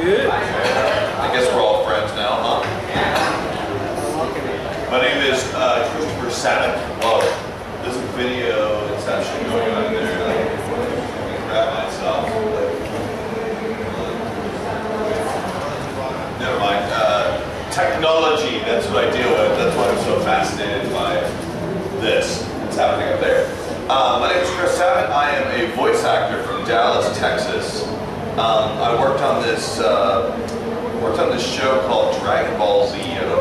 Good. I guess we're all friends now, huh? My name is Chris Sabat. Whoa, there's a video that's actually going on there. I can grab myself. Never mind. Technology, that's what I deal with. That's why I'm so fascinated by this. It's happening up there. My name is Chris Sabat. I am a voice actor from Dallas, Texas. I worked on this show called Dragon Ball Z. I don't know.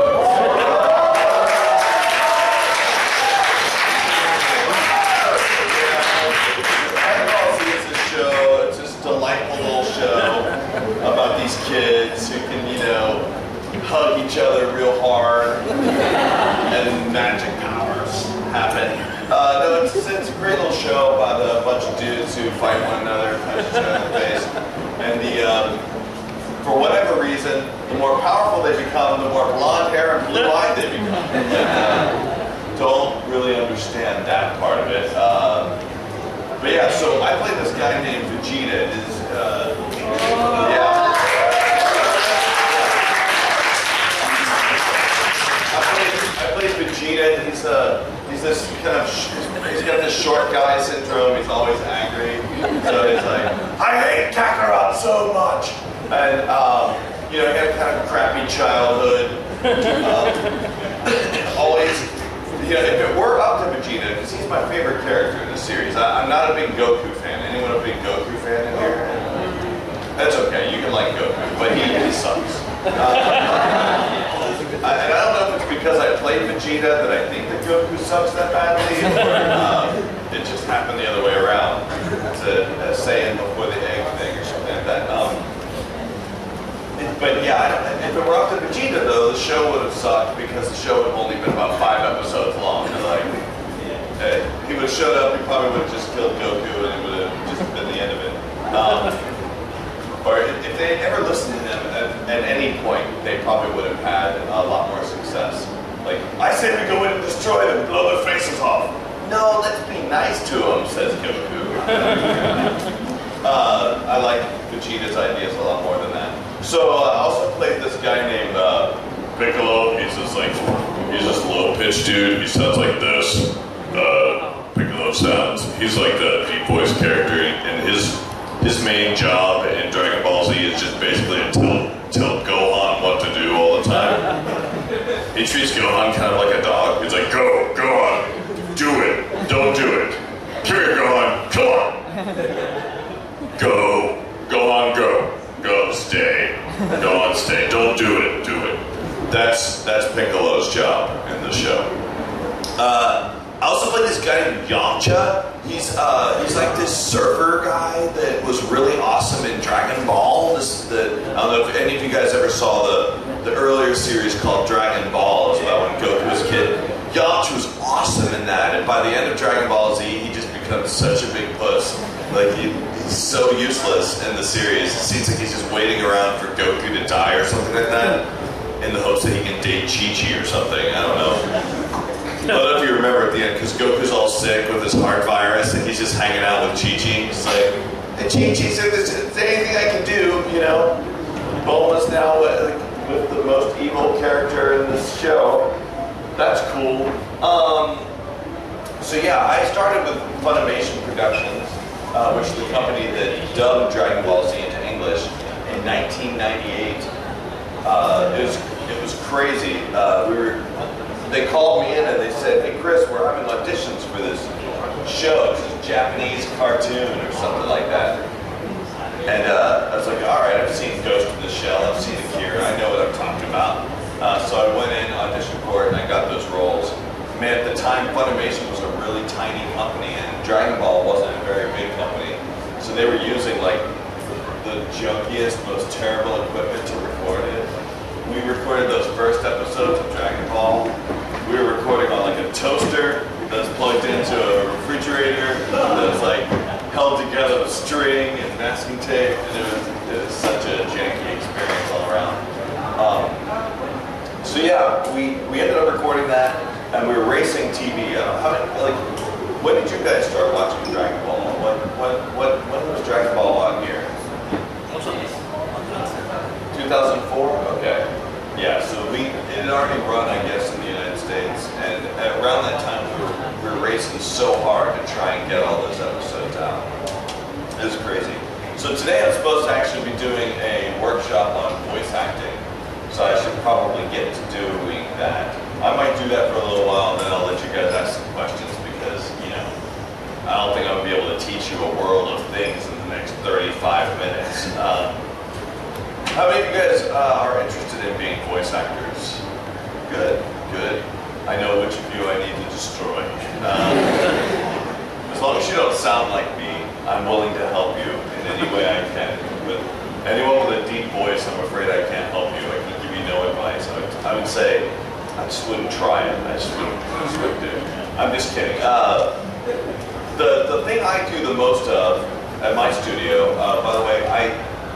Dragon Ball Z is a show. It's this delightful little show about these kids who can, hug each other real hard, and magic powers happen. No, it's a great little show about a bunch of dudes who fight one another, punch each other in the face, and for whatever reason, the more powerful they become, the more blonde hair and blue-eyed they become. And, don't really understand that part of it. But yeah, so I played this guy named Vegeta. I played Vegeta. He's got this short guy syndrome. He's always angry. So he's like, I hate Kakarot so much. And he had kind of a crappy childhood. Always, if it were up to Vegeta, because he's my favorite character in the series. I'm not a big Goku fan. Anyone a big Goku fan in here? That's okay. You can like Goku, but he sucks. And I don't know if it's because I played Vegeta that I think that Goku sucks that badly, or it just happened the other way around. It's a saying before the egg thing or something like that. But yeah, if it were up to Vegeta though, the show would have sucked because the show would have only been about 5 episodes long. And he would have showed up, he probably would have just killed Goku and it would have just been the end of it. Or if they had ever listened to him at any point, they probably would have had a lot more success. Like, I say we go in and destroy them, blow their faces off. No, let's be nice to them, says Goku. I like Vegeta's ideas a lot more than that. So I also played this guy named Piccolo. He's this low-pitched dude. He sounds like this. Piccolo sounds. He's like the deep voice character, and his main job in Dragon Ball Z is just basically to tell Gohan what to do all the time. He treats Gohan kind of like a dog. He's like, go, Gohan, do it, don't do it. Come here, Gohan, come on. Go, Gohan, go, stay. Gohan, stay, don't do it, do it. That's Piccolo's job in the show. I also played this guy named Yamcha. He's like this surfer guy that was really awesome in Dragon Ball. I don't know if any of you guys ever saw the earlier series called Dragon Ball. It's about when Goku was a kid. Yamcha was awesome in that, and by the end of Dragon Ball Z, he just becomes such a big puss. Like he's so useless in the series. It seems like he's just waiting around for Goku to die or something like that, in the hopes that he can date Chi-Chi or something. I don't know. I don't know if you remember at the end, because Goku's all sick with his heart virus, and he's just hanging out with Chi-Chi. He's like, hey, Chi-Chi, so is there anything I can do, Bulma's now with the most evil character in this show. That's cool. So yeah, I started with Funimation Productions, which is the company that dubbed Dragon Ball Z into English in 1998. It was crazy. They called me in and they said, hey Chris, we're having auditions for this show. It's a Japanese cartoon or something like that. And I was like, all right, I've seen Ghost in the Shell, I've seen Akira, I know what I'm talking about. So I went in, auditioned for it, and I got those roles. Man, at the time, Funimation was a really tiny company, and Dragon Ball wasn't a very big company. So they were using the junkiest, most terrible equipment to record it. We recorded those first episodes of Dragon Ball. We were recording on a toaster that was plugged into a refrigerator that was held together with string and masking tape, and it was such a janky experience all around. So yeah, we ended up recording that, and we were racing TV. When did you guys start watching Dragon Ball? When was Dragon Ball on here? 2004? Okay. Yeah, so it had already run, I guess, in the United States, and around that time we were racing so hard to try and get all those episodes out. It was crazy. So today I'm supposed to actually be doing a workshop on voice acting, so I should probably get to doing that. I might do that for a little while, and then I'll let you guys ask some questions, because, you know, I don't think I'm going to be able to teach you a world of things in the next 35 minutes. How many of you guys are interested in being voice actors? Good, good. I know which of you I need to destroy. As long as you don't sound like me, I'm willing to help you in any way I can. But anyone with a deep voice, I'm afraid I can't help you. I can give you no advice. I would say, I just wouldn't try it. I just wouldn't do it. I'm just kidding. The thing I do the most of at my studio, by the way,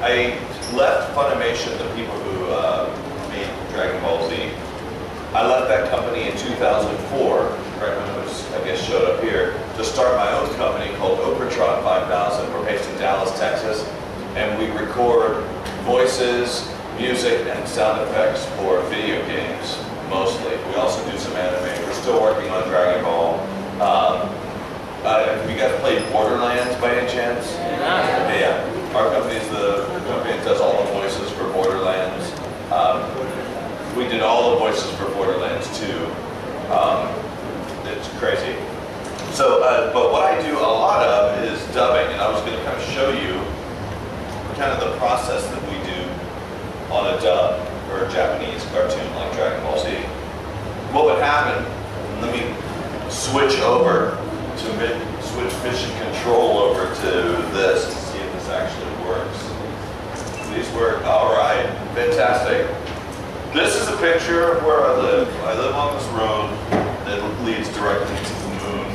I left Funimation, the people who made Dragon Ball Z. I left that company in 2004, right when it was, I guess, showed up here, to start my own company called Okratron 5000. We're based in Dallas, Texas, and we record voices, music, and sound effects for video games, mostly. We also do some anime. We're still working on Dragon Ball. Have you guys played Borderlands by any chance? Yeah. Our company is the company that does all the voices for Borderlands. We did all the voices for Borderlands 2. It's crazy. So, but what I do a lot of is dubbing, and I was going to kind of show you kind of the process that we do on a dub or a Japanese cartoon like Dragon Ball Z. What would happen, let me switch over to switch mission control over to this and see if this actually works. These work. All right, fantastic. This is a picture of where I live. I live on this road that leads directly to the moon,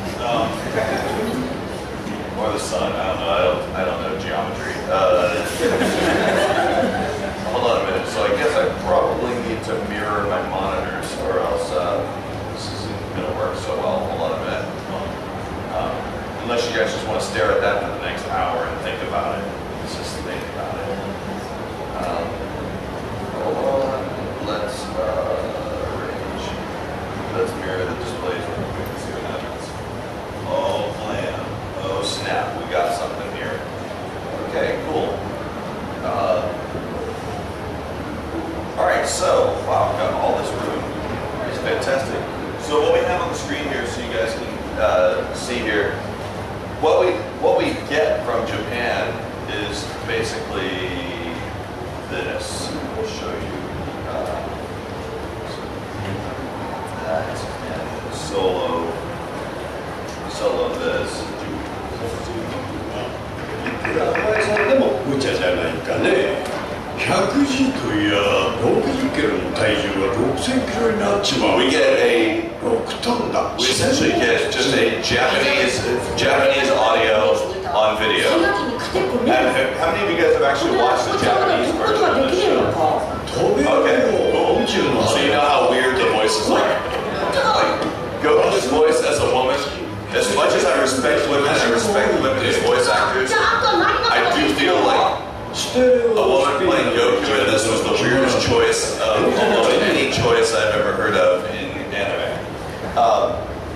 or the sun. I don't know geometry. Hold on a minute. So I guess I probably need to mirror my monitors, or else this isn't going to work so well. Hold on a minute. Unless you guys just want to stare at that for the next hour and think about it. Let's just think about it. Hold on. Let's arrange. Let's mirror the displays real quick and see what happens. Oh, blam. Oh, snap. We got something here. Okay, cool. All right, so, wow, we've got all this room. It's fantastic. So what we have on the screen here, so you guys can see here, what we get from Japan is basically this. We'll show you that and solo this. 110といや60キロの体重は6000キロになっちまう。 We get a 6トンだ。 we essentially get just a Japanese audio on video. And how many of you guys have actually watched the Japanese version of this show? Okay, cool. So you know how weird the voices are. Like Goku's voice as a woman. As much as I respect women, I respect women as voice actors. I do feel like a woman playing Goku in this was the weirdest choice of any choice I've ever heard of in anime.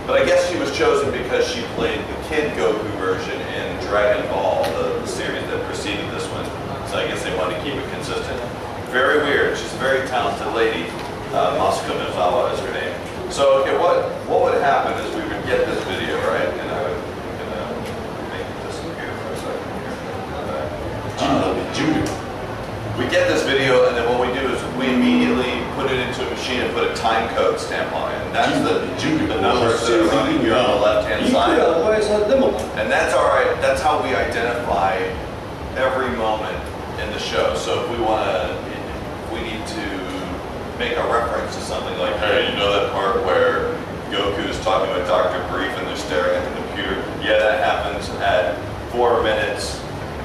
But I guess she was chosen because she played the kid Goku version in Dragon Ball, the series that preceded this one. So I guess they wanted to keep it consistent. Very weird. She's a very talented lady. Masuko Mizawa is her name. So, okay, what would happen is we would get this video, right? And I would make it disappear for a second here. We get this video, and then what we do is we immediately put it into a machine and put a time code stamp on it. And that's the numbers that are running here on the left-hand side. And that's all right. That's how we identify every moment in the show. So if we need to make a reference to something like, hey, you know that part where Goku is talking with Dr. Brief and they're staring at the computer? Yeah, that happens at 4 minutes,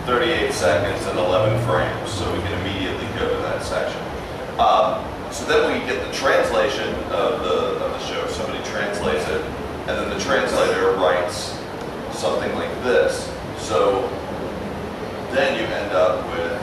38 seconds, and 11 frames. So we can immediately go to that section. So then we get the translation of the show. Somebody translates it, and then the translator writes something like this. So then you end up with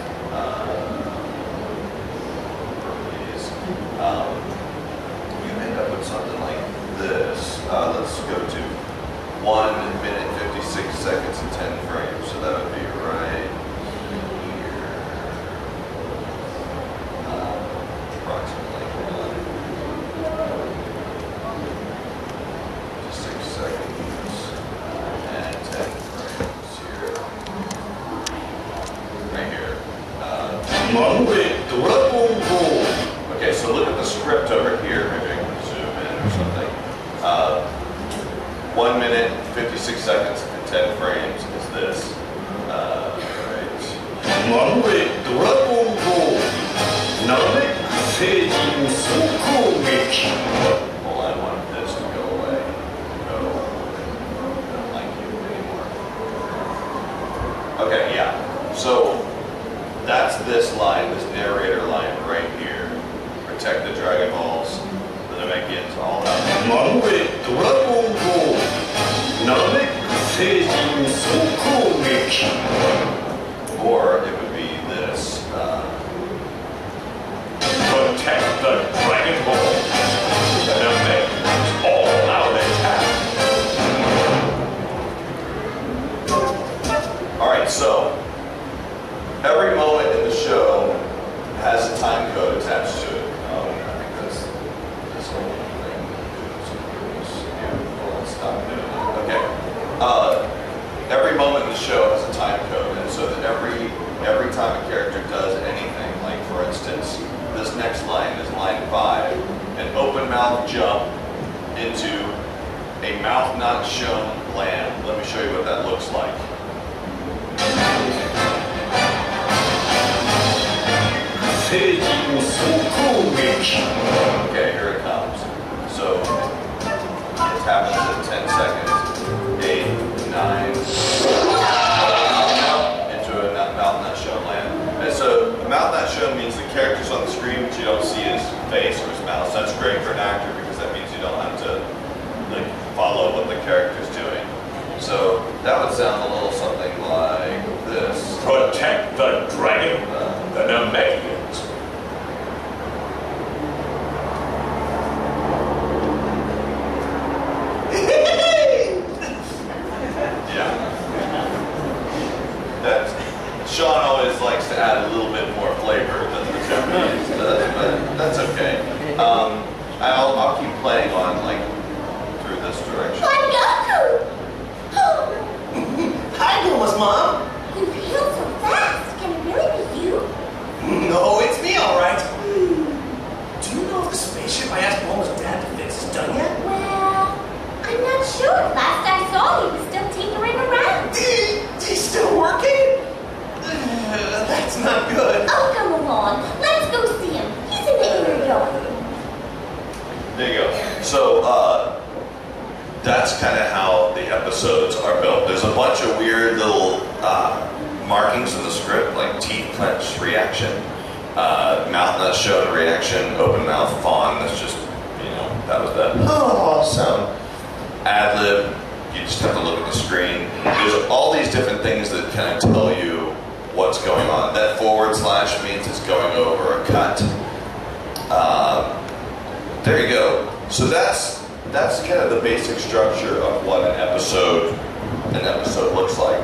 ドラゴンボール Okay, so look at the script over here. Maybe I can zoom in or something. 1 minute, 56 seconds, and 10 frames is this. Right. まるでドラゴンボールナメック星人総攻撃 Hold on, I want this to go away. No, I don't like you anymore. Okay, yeah. So that's this line, this narrator line right here. Protect the Dragon Balls, the Namekians, all that. まるでドラゴンボールナメック星人総攻撃 Or it would be this. Protect the Dragon Ball Namekians all out attack Alright, so every moment in the show has a time code attached to it. I think that's this whole thing. Well, let's stop doing it. Okay. Every moment in the show has a time code, and so that every time a character does anything, like for instance, this next line is line 5, an open mouth jump into a mouth not shown land. Let me show you what that looks like. Okay, here it comes. So it happens in 10 seconds. 8, 9, into a mouth not shown land. And so a mouth not shown means the character's on the screen, but you don't see his face or his mouth. So that's great for an actor because that means you don't have to like follow what the character's doing. So that would sound a little something like this. Protect the Dragon the Namekians Yeah. That Sean always likes to add a little bit more flavor than the Japanese does, but that's okay. I'll keep playing on like through this direction. I'm Goku! Hi, Goma's mom. You heal so fast. Can it really be you? No, it's me, all right. Do you know if the spaceship I asked Bulma's dad to fix is done yet? Well, I'm not sure. Last I saw, he was still tinkering around. He's still working? That's not good. Oh, come along. Let's go see him. He's in the inner yard. There you go. So that's kind of how the episodes are built. There's a bunch of weird little markings in the script, like teeth clench reaction, mouth not shown reaction, open mouth fawn. That's just, that was that sound. Ad lib. You just have to look at the screen. There's all these different things that kind of tell you what's going on. That / means it's going over a cut. There you go. So that's kind of the basic structure of what an episode looks like.